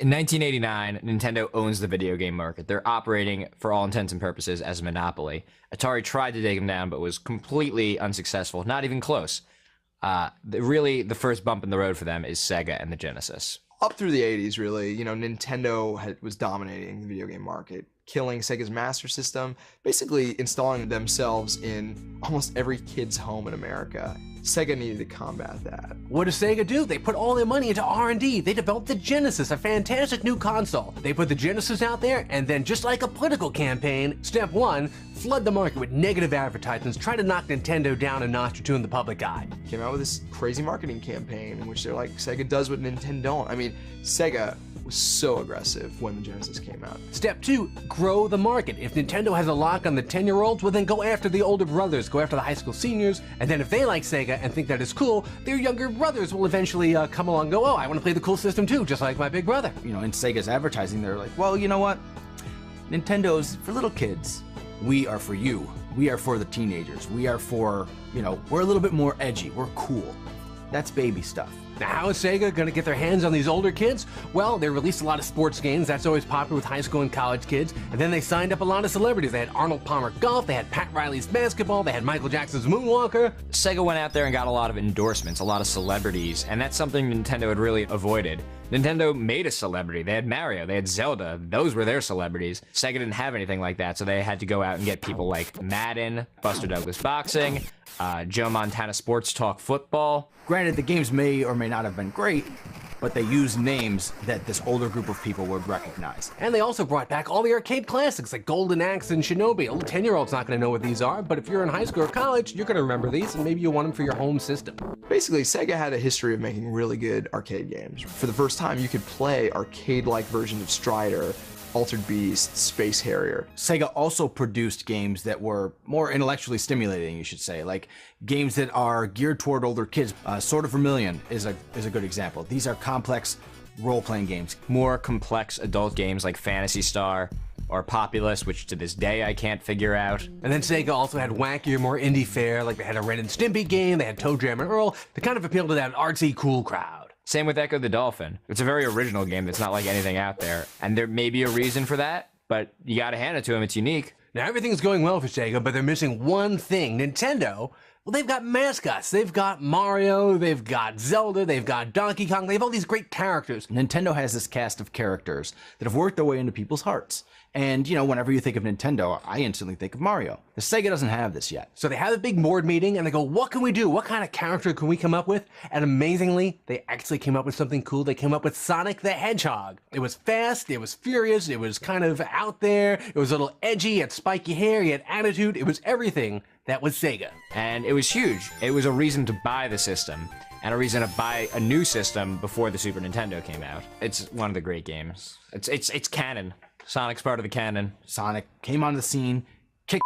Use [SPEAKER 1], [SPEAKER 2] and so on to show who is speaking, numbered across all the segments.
[SPEAKER 1] In 1989, Nintendo owns the video game market. They're operating, for all intents and purposes, as a monopoly. Atari tried to take them down, but was completely unsuccessful, not even close. Really, the first bump in the road for them is Sega and the Genesis.
[SPEAKER 2] Up through the 80s, really, you know, Nintendo was dominating the video game market, killing Sega's Master System, basically installing themselves in almost every kid's home in America. Sega needed to combat that.
[SPEAKER 3] What does Sega do? They put all their money into R&D. They developed the Genesis, a fantastic new console. They put the Genesis out there, and then just like a political campaign, step one, flood the market with negative advertisements, try to knock Nintendo down a notch or two in the public eye.
[SPEAKER 2] Came out with this crazy marketing campaign in which they're like, Sega does what Nintendo don't. I mean, Sega was so aggressive when the Genesis came out.
[SPEAKER 3] Step two, grow the market. If Nintendo has a lock on the 10-year-olds, well then go after the older brothers, go after the high school seniors, and then if they like Sega and think that is cool, their younger brothers will eventually come along and go, oh, I want to play the cool system too, just like my big brother.
[SPEAKER 4] You know, in Sega's advertising, they're like, well, you know what? Nintendo's for little kids. We are for you. We are for the teenagers. We are for, you know, we're a little bit more edgy. We're cool. That's baby stuff.
[SPEAKER 3] Now, how is Sega going to get their hands on these older kids? Well, they released a lot of sports games. That's always popular with high school and college kids. And then they signed up a lot of celebrities. They had Arnold Palmer golf, they had Pat Riley's basketball, they had Michael Jackson's Moonwalker.
[SPEAKER 1] Sega went out there and got a lot of endorsements, a lot of celebrities, and that's something Nintendo had really avoided. Nintendo made a celebrity. They had Mario, they had Zelda. Those were their celebrities. Sega didn't have anything like that, so they had to go out and get people like Madden, Buster Douglas Boxing, Joe Montana Sports Talk Football.
[SPEAKER 4] Granted, the games may or may not have been great, but they used names that this older group of people would recognize.
[SPEAKER 3] And they also brought back all the arcade classics like Golden Axe and Shinobi. A little 10-year-old's not going to know what these are, but if you're in high school or college, you're going to remember these, and maybe you'll want them for your home system.
[SPEAKER 2] Basically, Sega had a history of making really good arcade games. For the first time, you could play arcade-like versions of Strider, Altered Beast, Space Harrier.
[SPEAKER 4] Sega also produced games that were more intellectually stimulating, you should say, like games that are geared toward older kids. Sword of Vermilion is a good example. These are complex role-playing games.
[SPEAKER 1] More complex adult games like Phantasy Star or Populous, which to this day I can't figure out.
[SPEAKER 3] And then Sega also had wackier, more indie fare, like they had a Ren and Stimpy game, they had Toe Jam and Earl, to kind of appeal to that artsy, cool crowd.
[SPEAKER 1] Same with Echo the Dolphin. It's a very original game that's not like anything out there, and there may be a reason for that, but you gotta hand it to them, it's unique.
[SPEAKER 3] Now everything's going well for Sega, but they're missing one thing. Nintendo, well, they've got mascots. They've got Mario, they've got Zelda, they've got Donkey Kong, they have all these great characters.
[SPEAKER 4] Nintendo has this cast of characters that have worked their way into people's hearts. And, you know, whenever you think of Nintendo, I instantly think of Mario. The Sega doesn't have this yet.
[SPEAKER 3] So they have a big board meeting and they go, what can we do? What kind of character can we come up with? And amazingly, they actually came up with something cool. They came up with Sonic the Hedgehog. It was fast, it was furious, it was kind of out there, it was a little edgy, it had spiky hair, he had attitude, it was everything that was Sega.
[SPEAKER 1] And it was huge. It was a reason to buy the system, and a reason to buy a new system before the Super Nintendo came out. It's one of the great games. It's canon. Sonic's part of the canon.
[SPEAKER 4] Sonic came on the scene, kicked,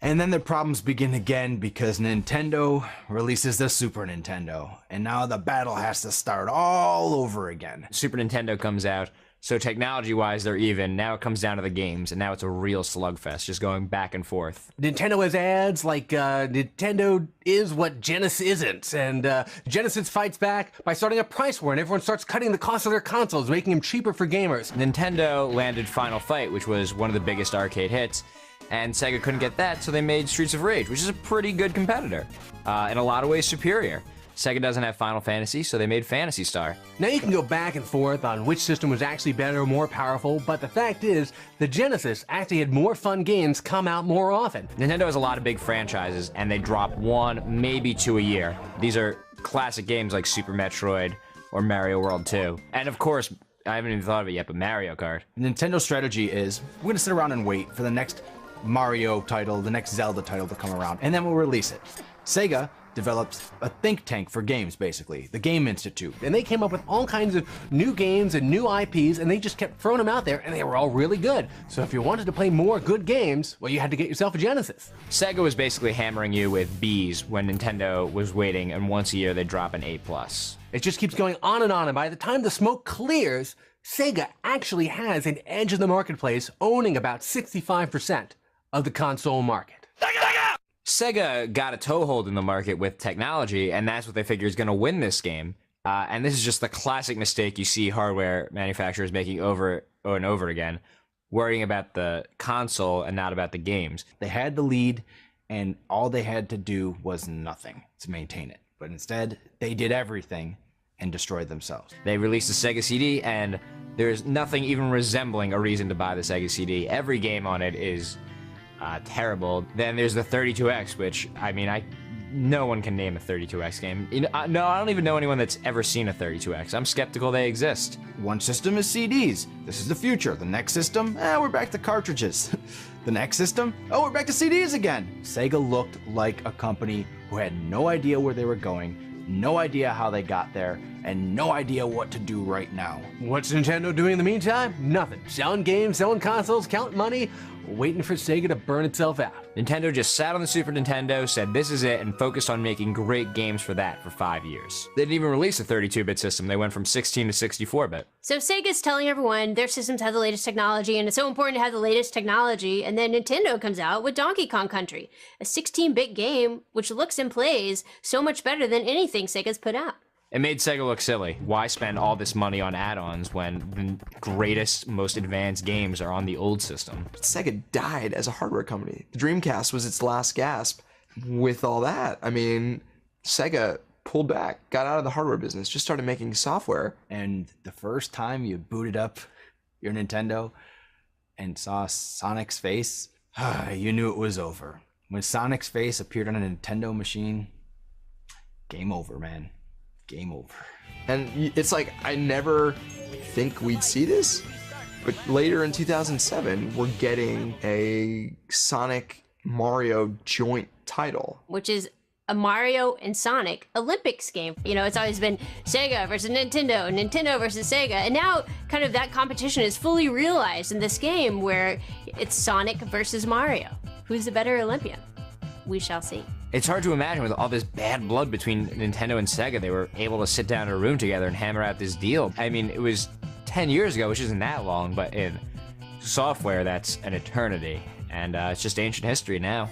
[SPEAKER 4] and then the problems begin again because Nintendo releases the Super Nintendo, and now the battle has to start all over again.
[SPEAKER 1] Super Nintendo comes out, so technology-wise they're even. Now it comes down to the games, and now it's a real slugfest, just going back and forth.
[SPEAKER 3] Nintendo has ads like Nintendo is what Genesis isn't, and Genesis fights back by starting a price war, and everyone starts cutting the cost of their consoles, making them cheaper for gamers.
[SPEAKER 1] Nintendo landed Final Fight, which was one of the biggest arcade hits, and Sega couldn't get that, so they made Streets of Rage, which is a pretty good competitor. In a lot of ways superior. Sega doesn't have Final Fantasy, so they made Phantasy Star.
[SPEAKER 3] Now you can go back and forth on which system was actually better or more powerful, but the fact is, the Genesis actually had more fun games come out more often.
[SPEAKER 1] Nintendo has a lot of big franchises, and they drop one, maybe two a year. These are classic games like Super Metroid or Mario World 2. And of course, I haven't even thought of it yet, but Mario Kart.
[SPEAKER 4] Nintendo's strategy is, we're gonna sit around and wait for the next Mario title, the next Zelda title to come around, and then we'll release it. Sega developed a think tank for games, basically, the Game Institute.
[SPEAKER 3] And they came up with all kinds of new games and new IPs, and they just kept throwing them out there, and they were all really good. So if you wanted to play more good games, well, you had to get yourself a Genesis.
[SPEAKER 1] Sega was basically hammering you with Bs when Nintendo was waiting, and once a year they'd drop an A+.
[SPEAKER 3] It just keeps going on, and by the time the smoke clears, Sega actually has an edge in the marketplace, owning about 65% of the console market.
[SPEAKER 1] Sega got a toehold in the market with technology, and that's what they figure is going to win this game. And this is just the classic mistake you see hardware manufacturers making over and over again, worrying about the console and not about the games.
[SPEAKER 4] They had the lead, and all they had to do was nothing to maintain it. But instead, they did everything and destroyed themselves.
[SPEAKER 1] They released the Sega CD, and there's nothing even resembling a reason to buy the Sega CD. Every game on it is terrible. Then there's the 32X, which, I mean, no one can name a 32X game. No, I don't even know anyone that's ever seen a 32X. I'm skeptical they exist.
[SPEAKER 4] One system is CDs. This is the future. The next system, we're back to cartridges. The next system, we're back to CDs again. Sega looked like a company who had no idea where they were going, no idea how they got there, and no idea what to do right now.
[SPEAKER 3] What's Nintendo doing in the meantime? Nothing. Selling games, selling consoles, counting money, waiting for Sega to burn itself out.
[SPEAKER 1] Nintendo just sat on the Super Nintendo, said this is it, and focused on making great games for that for 5 years. They didn't even release a 32-bit system. They went from 16 to 64-bit.
[SPEAKER 5] So Sega's telling everyone their systems have the latest technology, and it's so important to have the latest technology, and then Nintendo comes out with Donkey Kong Country, a 16-bit game which looks and plays so much better than anything Sega's put out.
[SPEAKER 1] It made Sega look silly. Why spend all this money on add-ons when the greatest, most advanced games are on the old system?
[SPEAKER 2] But Sega died as a hardware company. The Dreamcast was its last gasp. With all that, I mean, Sega pulled back, got out of the hardware business, just started making software.
[SPEAKER 4] And the first time you booted up your Nintendo and saw Sonic's face, you knew it was over. When Sonic's face appeared on a Nintendo machine, game over, man. Game over.
[SPEAKER 2] And it's like, I never think we'd see this, but later in 2007, we're getting a Sonic Mario joint title.
[SPEAKER 5] Which is a Mario and Sonic Olympics game. You know, it's always been Sega versus Nintendo, Nintendo versus Sega, and now kind of that competition is fully realized in this game where it's Sonic versus Mario. Who's the better Olympian? We shall see.
[SPEAKER 1] It's hard to imagine with all this bad blood between Nintendo and Sega, they were able to sit down in a room together and hammer out this deal. I mean, it was 10 years ago, which isn't that long, but in software, that's an eternity. And it's just ancient history now.